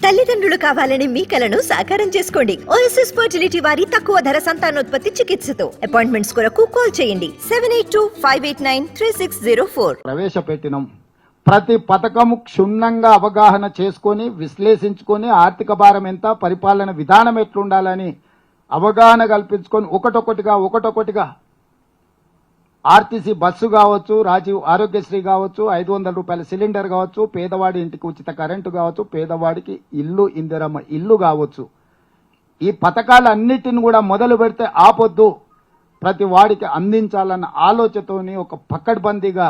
తల్లిదండ్రులు కావాలని మీ కలను సాకారం చేసుకోండి. ఓఎస్ఎస్ ఫర్టిలిటీ వారి తక్కువ ధర సంతానోత్పత్తి చికిత్సతో అపాయింట్మెంట్స్ కొరకు కాల్ చేయండి 7825893604. ప్రవేశపెట్టినాం. ప్రతి పథకము క్షుణ్ణంగా అవగాహన చేసుకొని విశ్లేషించుకొని ఆర్థిక భారం ఎంత, పరిపాలన విధానం ఎట్లుండాలని అవగాహన కల్పించుకొని ఒకటొకటిగా ఆర్టీసీ బస్సు కావచ్చు, రాజీవ్ ఆరోగ్యశ్రీ కావచ్చు, 500 రూపాయల సిలిండర్ కావచ్చు, పేదవాడి ఇంటికి ఉచిత కరెంటు కావచ్చు, పేదవాడికి ఇల్లు ఇందిరమ్మ ఇల్లు కావచ్చు, ఈ పథకాలన్నిటిని కూడా మొదలు పెడితే ఆపొద్దు, ప్రతి వాడికి అందించాలన్న ఆలోచనతోని ఒక పకడ్బందీగా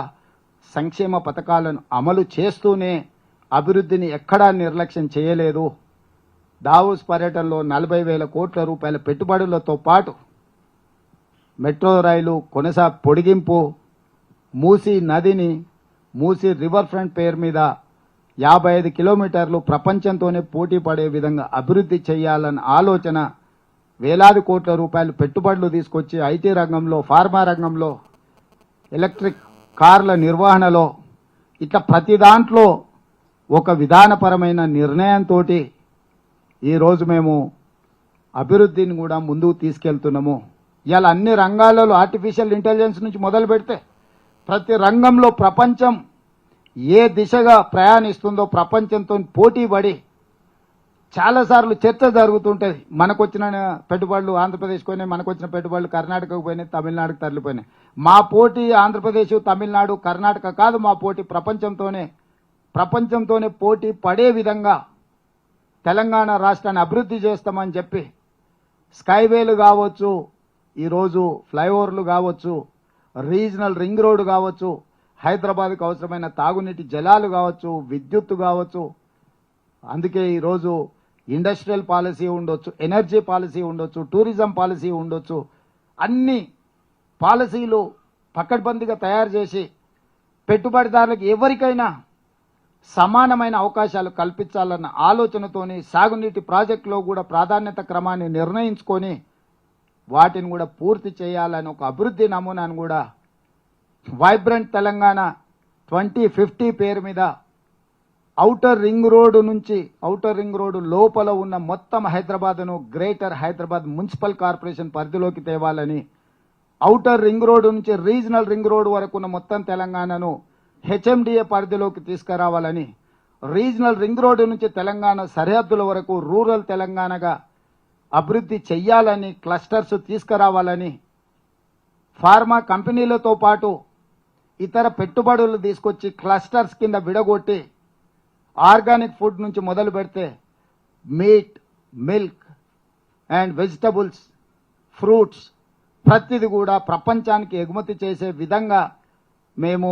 సంక్షేమ పథకాలను అమలు చేస్తూనే అభివృద్ధిని ఎక్కడా నిర్లక్ష్యం చేయలేదు. దావోస్ పర్యటనలో 40,000 కోట్ల రూపాయల పెట్టుబడులతో పాటు మెట్రో రైలు పొడిగింపు, మూసీ నదిని మూసీ రివర్ ఫ్రంట్ పేరు మీద 55 కిలోమీటర్లు ప్రపంచంతోనే పోటీ పడే విధంగా అభివృద్ధి చేయాలన్న ఆలోచన, వేలాది కోట్ల రూపాయలు పెట్టుబడులు తీసుకొచ్చి ఐటీ రంగంలో, ఫార్మా రంగంలో, ఎలక్ట్రిక్ కార్ల నిర్వహణలో, ఇట్లా ప్రతి దాంట్లో ఒక విధానపరమైన నిర్ణయంతో ఈరోజు మేము అభివృద్ధిని కూడా ముందుకు తీసుకెళ్తున్నాము. ఇవాళ అన్ని రంగాలలో ఆర్టిఫిషియల్ ఇంటెలిజెన్స్ నుంచి మొదలు పెడితే ప్రతి రంగంలో ప్రపంచం ఏ దిశగా ప్రయాణిస్తుందో ప్రపంచంతో పోటీ పడి చాలాసార్లు చర్చ జరుగుతుంటుంది. మనకొచ్చిన పెట్టుబడులు ఆంధ్రప్రదేశ్కి పోయినాయి, మనకొచ్చిన పెట్టుబడులు కర్ణాటకకు పోయినాయి, తమిళనాడుకు తరలిపోయినాయి. మా పోటీ ఆంధ్రప్రదేశ్, తమిళనాడు, కర్ణాటక కాదు, మా పోటీ ప్రపంచంతోనే పోటీ పడే విధంగా తెలంగాణ రాష్ట్రాన్ని అభివృద్ధి చేస్తామని చెప్పి స్కైవేలు కావచ్చు, ఈరోజు ఫ్లైఓవర్లు కావచ్చు, రీజనల్ రింగ్ రోడ్డు కావచ్చు, హైదరాబాద్కు అవసరమైన తాగునీటి జలాలు కావచ్చు, విద్యుత్తు కావచ్చు, అందుకే ఈరోజు ఇండస్ట్రియల్ పాలసీ ఉండొచ్చు, ఎనర్జీ పాలసీ ఉండొచ్చు, టూరిజం పాలసీ ఉండొచ్చు, అన్ని పాలసీలు పకడ్బందీగా తయారు చేసి పెట్టుబడిదారులకు ఎవరికైనా సమానమైన అవకాశాలు కల్పించాలన్న ఆలోచనతోని సాగునీటి ప్రాజెక్టులో కూడా ప్రాధాన్యత క్రమాన్ని నిర్ణయించుకొని వాటిని కూడా పూర్తి చేయాలని ఒక అభివృద్ధి నమూనాను కూడా వైబ్రెంట్ తెలంగాణ 2050 పేరు మీద ఔటర్ రింగ్ రోడ్డు లోపల ఉన్న మొత్తం హైదరాబాద్ను గ్రేటర్ హైదరాబాద్ మున్సిపల్ కార్పొరేషన్ పరిధిలోకి తేవాలని, ఔటర్ రింగ్ రోడ్డు నుంచి రీజనల్ రింగ్ రోడ్డు వరకు ఉన్న మొత్తం తెలంగాణను హెచ్ఎండిఏ పరిధిలోకి తీసుకురావాలని, రీజనల్ రింగ్ రోడ్డు నుంచి తెలంగాణ సరిహద్దుల వరకు రూరల్ తెలంగాణగా అభివృద్ధి చెయ్యాలని, క్లస్టర్స్ తీసుకురావాలని, ఫార్మా కంపెనీలతో పాటు ఇతర పెట్టుబడులు తీసుకొచ్చి క్లస్టర్స్ కింద విడగొట్టి ఆర్గానిక్ ఫుడ్ నుంచి మొదలు పెడితే meet, milk and vegetables, fruits ప్రతిది కూడా ప్రపంచానికి ఎగుమతి చేసే విధంగా మేము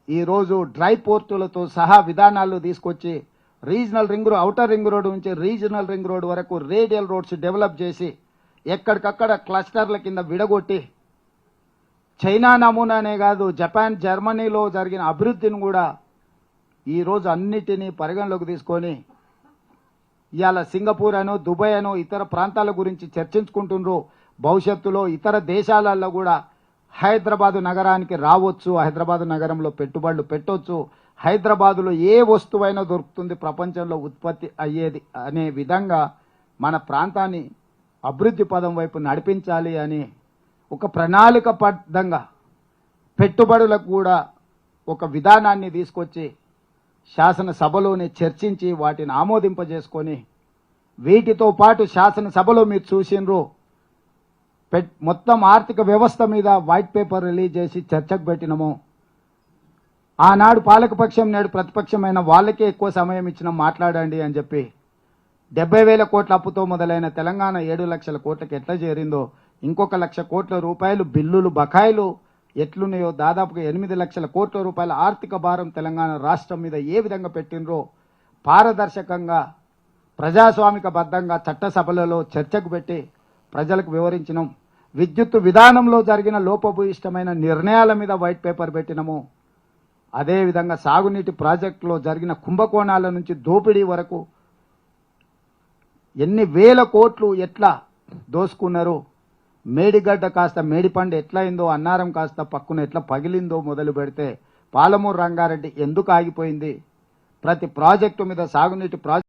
ఈరోజు డ్రై పోర్టులతో సహా విధానాలు తీసుకొచ్చి ఔటర్ రింగ్ రోడ్డు నుంచి రీజనల్ రింగ్ రోడ్ వరకు రేడియల్ రోడ్స్ డెవలప్ చేసి ఎక్కడికక్కడ క్లస్టర్ల కింద విడగొట్టి చైనా నమూనానే కాదు, జపాన్, జర్మనీలో జరిగిన అభివృద్ధిని కూడా ఈరోజు అన్నిటినీ పరిగణలోకి తీసుకొని ఇవాళ సింగపూర్ అనో, దుబాయ్ అనో ఇతర ప్రాంతాల గురించి చర్చించుకుంటున్నారు. భవిష్యత్తులో ఇతర దేశాలలో కూడా హైదరాబాదు నగరానికి రావచ్చు, హైదరాబాదు నగరంలో పెట్టుబడులు పెట్టవచ్చు, హైదరాబాదులో ఏ వస్తువైనా దొరుకుతుంది, ప్రపంచంలో ఉత్పత్తి అయ్యేది అనే విధంగా మన ప్రాంతాన్ని అభివృద్ధి పదం వైపు నడిపించాలి అని ఒక ప్రణాళికబద్ధంగా పెట్టుబడులకు కూడా ఒక విధానాన్ని తీసుకొచ్చి శాసనసభలోనే చర్చించి వాటిని ఆమోదింపజేసుకొని, వీటితో పాటు శాసనసభలో మీరు చూసినరు మొత్తం ఆర్థిక వ్యవస్థ మీద వైట్ పేపర్ రిలీజ్ చేసి చర్చకు పెట్టినము. ఆనాడు పాలకపక్షం, నేడు ప్రతిపక్షమైన వాళ్ళకే ఎక్కువ సమయం ఇచ్చిన మాట్లాడండి అని చెప్పి 70,000 కోట్ల అప్పుతో మొదలైన తెలంగాణ 7 లక్షల కోట్లకు ఎట్లా చేరిందో, ఇంకొక 1,00,000 కోట్ల రూపాయలు బిల్లులు, బకాయిలు ఎట్లున్నాయో, దాదాపుగా 8 లక్షల కోట్ల రూపాయల ఆర్థిక భారం తెలంగాణ రాష్ట్రం మీద ఏ విధంగా పెట్టినరో పారదర్శకంగా ప్రజాస్వామికబద్ధంగా చట్టసభలలో చర్చకు పెట్టి ప్రజలకు వివరించినాం. విద్యుత్ విధానంలో జరిగిన లోపభూయిష్టమైన నిర్ణయాల మీద వైట్ పేపర్ పెట్టినము. అదేవిధంగా సాగునీటి ప్రాజెక్టులో జరిగిన కుంభకోణాల నుంచి దోపిడీ వరకు ఎన్ని వేల కోట్లు ఎట్లా దోసుకున్నారు, మేడిగడ్డ కాస్త మేడిపండు ఎట్లయిందో, అన్నారం కాస్త పక్కున ఎట్లా పగిలిందో మొదలు పెడితే పాలమూరు రంగారెడ్డి ఎందుకు ఆగిపోయింది, ప్రతి ప్రాజెక్టు మీద సాగునీటి